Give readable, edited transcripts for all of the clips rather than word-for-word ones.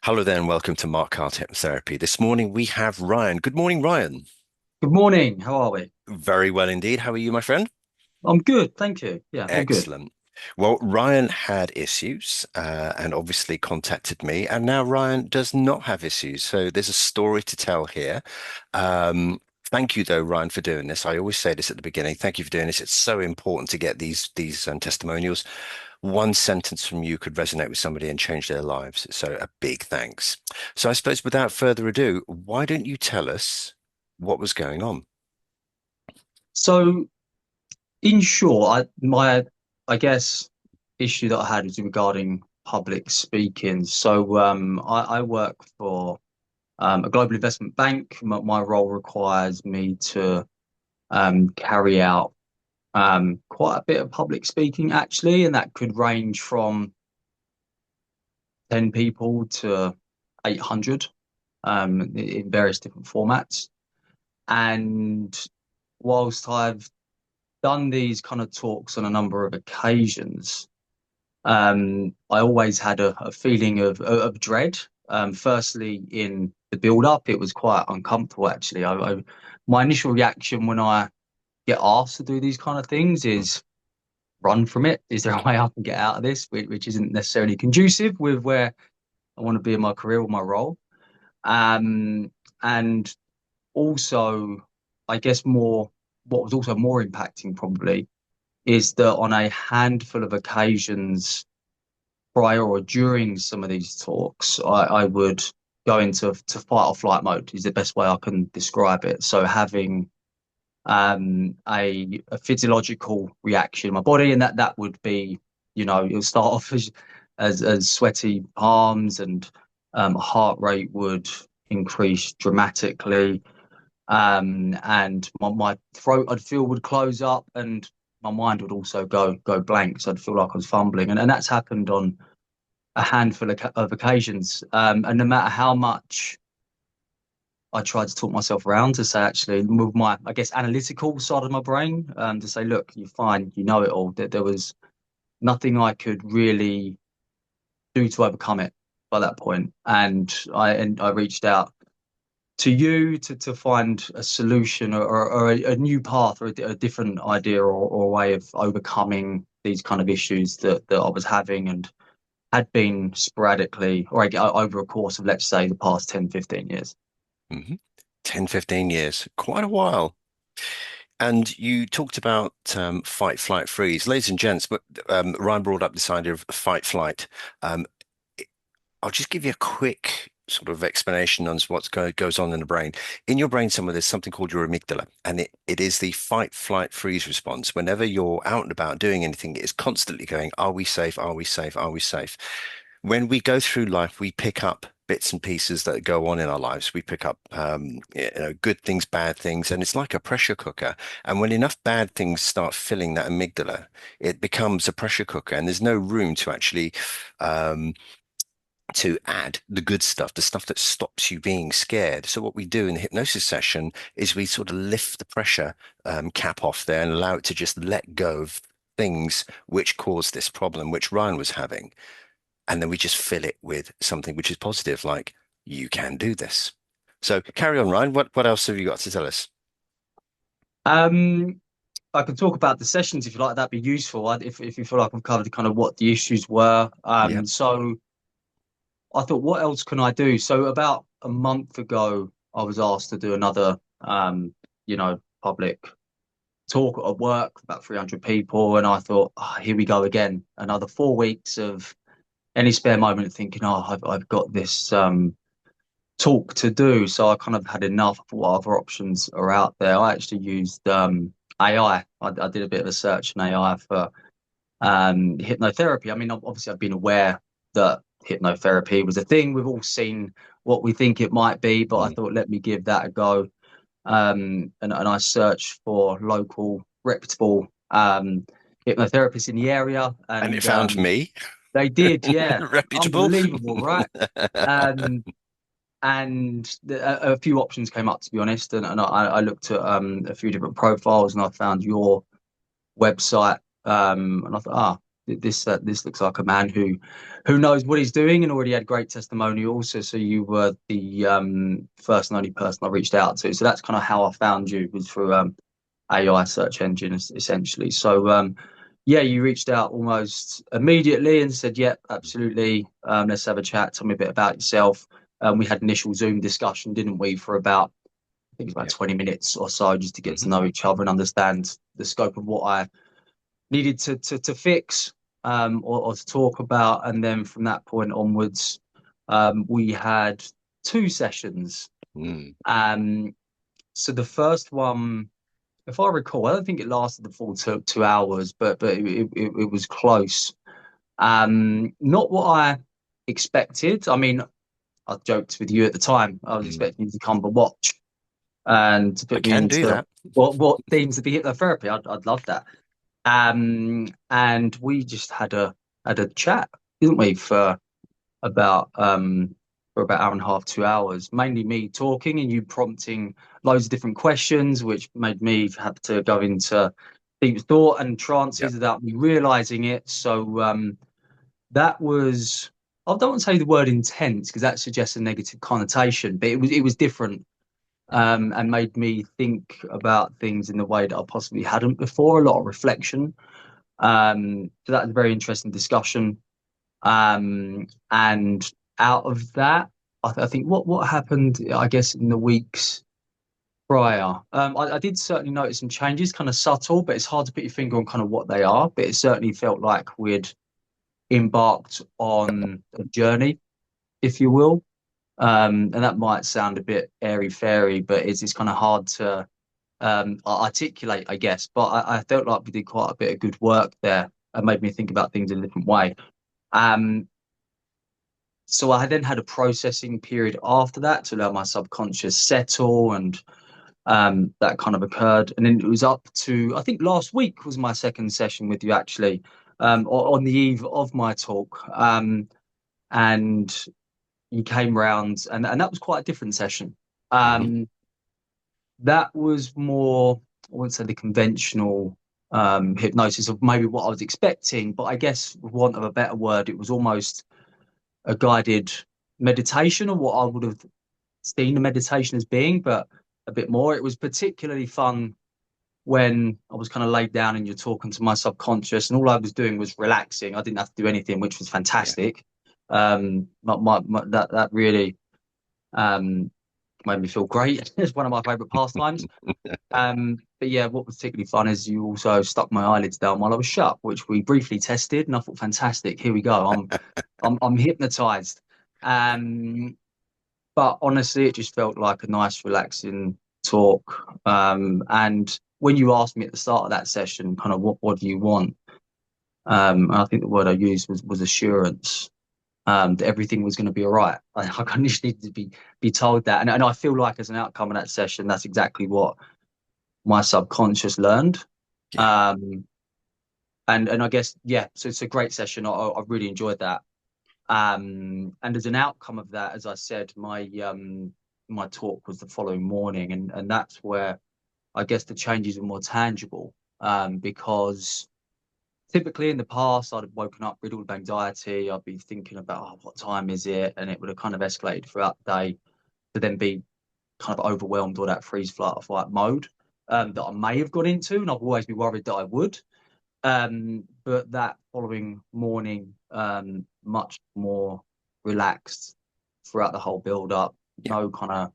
Hello there and welcome to Mark Card Hypnotherapy. This morning we have Ryan. Good morning, Ryan. Good morning. How are we? Very well indeed. How are you, my friend? I'm good, thank you. Yeah, all good. Excellent. Well, Ryan had issues and obviously contacted me, and now Ryan does not have issues. So there's a story to tell here. Thank you, though, Ryan, for doing this. I always say this at the beginning. Thank you for doing this. It's so important to get these testimonials. One sentence from you could resonate with somebody and change their lives. So a big thanks. So I suppose without further ado, why don't you tell us what was going on? So, in short, I guess issue that I had was regarding public speaking. I work for a global investment bank. My role requires me to carry out quite a bit of public speaking, actually, and that could range from 10 people to 800 in various different formats. And whilst I've done these kind of talks on a number of occasions, I always had a feeling of dread. Firstly, in the build up, it was quite uncomfortable actually. My initial reaction when I get asked to do these kind of things is run from it. Is there a way I can get out of this, which isn't necessarily conducive with where I want to be in my career or my role? Um, and also, I guess what was also more impacting probably is that on a handful of occasions prior or during some of these talks, I would go into fight or flight mode is the best way I can describe it. So having a physiological reaction in my body, and that would be, you'll start off as sweaty palms and heart rate would increase dramatically. And my throat I'd feel would close up and my mind would also go blank. So I'd feel like I was fumbling. And that's happened on a handful of occasions. And no matter how much I tried to talk myself around to say, actually, with my, I guess, analytical side of my brain, to say, look, you're fine, you know it all, that there was nothing I could really do to overcome it by that point. And I reached out to you to find a solution or a new path or a different idea or way of overcoming these kind of issues that I was having and had been sporadically or over a course of, let's say, the past 10, 15 years. Hmm. 10, 15 years, quite a while. And you talked about fight, flight, freeze. Ladies and gents, but Ryan brought up this idea of fight, flight. Um, I'll just give you a quick sort of explanation on goes on in the brain. In your brain somewhere, there's something called your amygdala, and it is the fight, flight, freeze response. Whenever you're out and about doing anything, it is constantly going, are we safe? Are we safe? Are we safe? When we go through life, we pick up bits and pieces that go on in our lives. We pick up, good things, bad things, and it's like a pressure cooker. And when enough bad things start filling that amygdala, it becomes a pressure cooker, and there's no room um, to add the good stuff, the stuff that stops you being scared. So what we do in the hypnosis session is we sort of lift the pressure cap off there and allow it to just let go of things which caused this problem, which Ryan was having. And then we just fill it with something which is positive, like you can do this. So carry on, Ryan. What else have you got to tell us? Um, I can talk about the sessions if you like. That'd be useful. If you feel like I've covered kind of what the issues were. Yeah. So I thought, what else can I do? So about a month ago, I was asked to do another, public talk at work, about 300 people, and I thought, oh, here we go again, another 4 weeks of any spare moment thinking, oh, I've got this talk to do. So I kind of had enough of what other options are out there. I actually used AI. I did a bit of a search in AI for hypnotherapy. I mean, obviously, I've been aware that hypnotherapy was a thing. We've all seen what we think it might be, but I Mm. thought, let me give that a go. And I searched for local, reputable hypnotherapists in the area, And it and found me they did, yeah, reputable. unbelievable, right? Um, and a few options came up, to be honest, and I looked at a few different profiles, and I found your website, and I thought, ah. this looks like a man who knows what he's doing and already had great testimonials. So you were the first and only person I reached out to. So that's kind of how I found you, was through AI search engine essentially. So yeah, you reached out almost immediately and said, "Yep, absolutely. Let's have a chat. Tell me a bit about yourself." We had initial Zoom discussion, didn't we, for about, I think it was about Yeah. 20 minutes or so, just to get to Hmm. know each other and understand the scope of what I needed to fix, or to talk about. And then from that point onwards, we had two sessions. Mm. Um, so the first one, if I recall, I don't think it lasted the full 2 hours, but it was close. Not what I expected. I mean, I joked with you at the time. I was Mm. expecting you to come and watch and to I put me can do into that. what themes to be hypnotherapy. I'd love that. And we just had a chat, didn't we, about for about hour and a half, 2 hours. Mainly me talking and you prompting loads of different questions, which made me have to go into deep thought and Yeah. trances without me realizing it. So that was, I don't want to say the word intense because that suggests a negative connotation, but it was different, and made me think about things in the way that I possibly hadn't before. A lot of reflection. So that was a very interesting discussion. And out of that, I think what happened, I guess, in the weeks prior, I did certainly notice some changes, kind of subtle, but it's hard to put your finger on kind of what they are. But it certainly felt like we'd embarked on a journey, if you will. And that might sound a bit airy fairy, but it's kind of hard to articulate, I guess. But I felt like we did quite a bit of good work there and made me think about things in a different way. Um, so I then had a processing period after that to allow my subconscious settle, and that kind of occurred. And then it was up to, I think last week was my second session with you actually, on the eve of my talk. And you came round, and that was quite a different session. Hmm. Um, that was more, I wouldn't say the conventional hypnosis of maybe what I was expecting, but I guess, for want of a better word, it was almost a guided meditation, or what I would have seen a meditation as being, but a bit more. It was particularly fun when I was kind of laid down and you're talking to my subconscious, and all I was doing was relaxing. I didn't have to do anything, which was Yeah. fantastic. That really made me feel great. It's one of my favorite pastimes. But yeah, what was particularly fun is you also stuck my eyelids down while I was shut, which we briefly tested, and I thought, fantastic, here we go. I'm hypnotized. Um, but honestly, it just felt like a nice, relaxing talk. And when you asked me at the start of that session, kind of what do you want? I think the word I used was assurance. That everything was going to be all right. I kind of just needed to be told that, and I feel like as an outcome of that session, that's exactly what my subconscious learned. Yeah. Um, and I guess, yeah, so it's a great session. I really enjoyed that. And as an outcome of that, as I said, my talk was the following morning, and that's where I guess the changes were more tangible. Because typically in the past, I'd have woken up riddled with anxiety. I'd be thinking about, oh, what time is it? And it would have kind of escalated throughout the day to then be kind of overwhelmed, or that freeze, flight, or fight mode, that I may have got into, and I've always been worried that I would. But that following morning, much more relaxed throughout the whole build up. Yeah. No kind of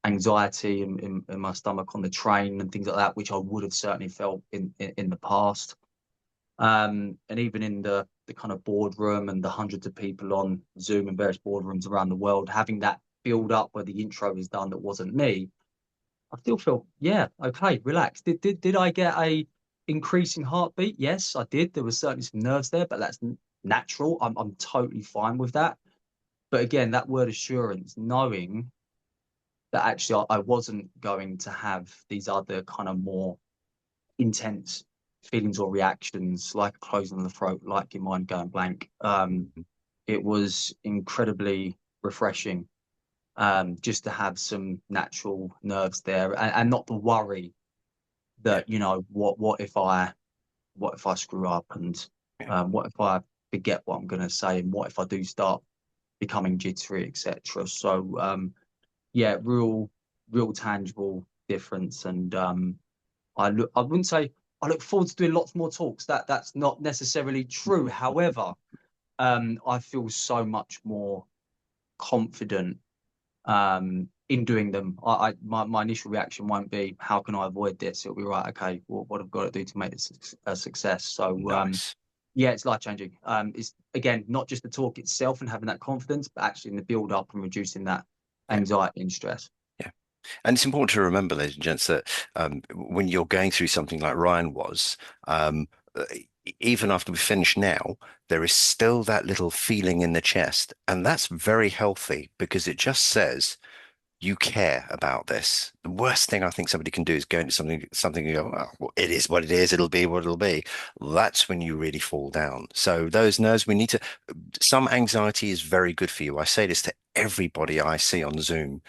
anxiety in my stomach on the train and things like that, which I would have certainly felt in the past. And even in the kind of boardroom and the hundreds of people on Zoom and various boardrooms around the world, having that build up where the intro was done that wasn't me, I still feel, yeah, okay, relaxed. Did I get a increasing heartbeat? Yes, I did. There was certainly some nerves there, but that's natural. I'm totally fine with that. But again, that word assurance, knowing that actually I wasn't going to have these other kind of more intense feelings or reactions, like a closing in the throat, like your mind going blank. Mhm. It was incredibly refreshing, just to have some natural nerves there, and not the worry Yeah. that, what if I screw up, and Yeah, What if I forget what I'm going to say, and what if I do start becoming jittery, etc. So yeah, real tangible difference, and I wouldn't say I look forward to doing lots more talks. That's not necessarily true. However, I feel so much more confident in doing them. My initial reaction won't be how can I avoid this. It'll be right. Okay, what I've got to do to make this a success. So nice. yeah, it's life changing. It's again not just the talk itself and having that confidence, but actually in the build up and reducing that Yeah, anxiety and stress. yeah. And it's important to remember, ladies and gents, that when you're going through something like Ryan was, um, uh, even after we finish now, there is still that little feeling in the chest, and that's very healthy because it just says you care about this. The worst thing I think somebody can do is go into something and go, oh, well, it is what it is, it'll be what it'll be. That's when you really fall down. So those nerves, we need to, some anxiety is very good for you. I say this to everybody I see on Zoom.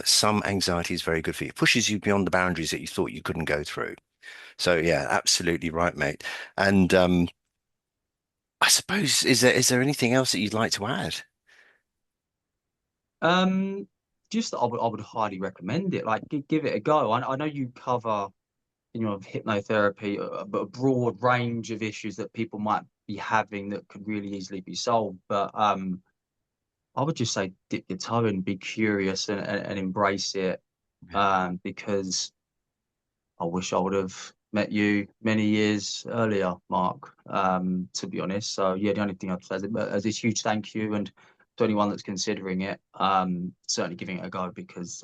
Some anxiety is very good for you. It pushes you beyond the boundaries that you thought you couldn't go through. So yeah, absolutely right, mate. And I suppose is there anything else that you'd like to add? Um, just I would highly recommend it. Like give it a go. I know you cover hypnotherapy, but a broad range of issues that people might be having that could really easily be solved. But I would just say dip your toe and be curious and embrace it. Yeah. Because I wish I would have met you many years earlier, Mark, to be honest. So yeah, the only thing I'd say is a huge thank you, and to anyone that's considering it, certainly giving it a go, because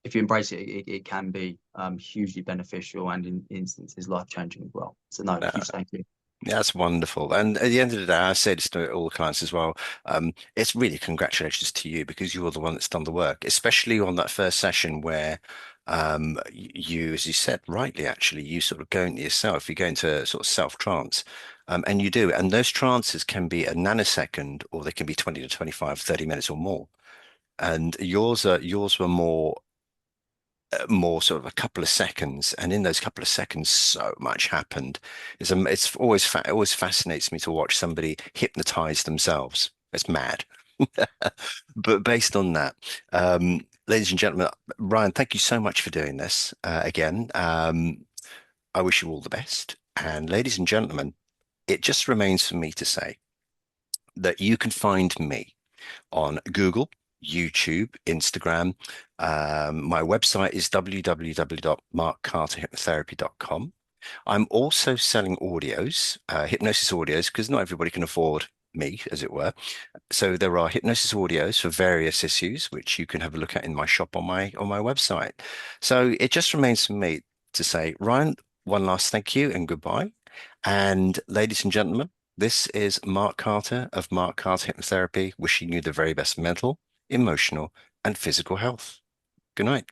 if you embrace it, it can be hugely beneficial and in instances life changing as well. So no, Uh, huge thank you. Yeah, that's wonderful. And at the end of the day, I say this to all the clients as well. It's really congratulations to you because you're the one that's done the work, especially on that first session where you, as you said rightly, actually, you sort of go into yourself, you go into sort of self-trance. And you do. And those trances can be a nanosecond or they can be 20 to 25, 30 minutes or more. And yours were more sort of a couple of seconds, and in those couple of seconds, so much happened. It's always it always fascinates me to watch somebody hypnotize themselves. It's mad. But based on that, ladies and gentlemen, Ryan, thank you so much for doing this again. I wish you all the best. And ladies and gentlemen, it just remains for me to say that you can find me on Google, YouTube, Instagram. My website is www.markcarterhypnotherapy.com. I'm also selling audios, hypnosis audios, because not everybody can afford me, as it were. So there are hypnosis audios for various issues, which you can have a look at in my shop on my website. So it just remains for me to say, Ryan, one last thank you and goodbye. And ladies and gentlemen, this is Mark Carter of Mark Carter Hypnotherapy, wishing you the very best mental, emotional, and physical health. Good night.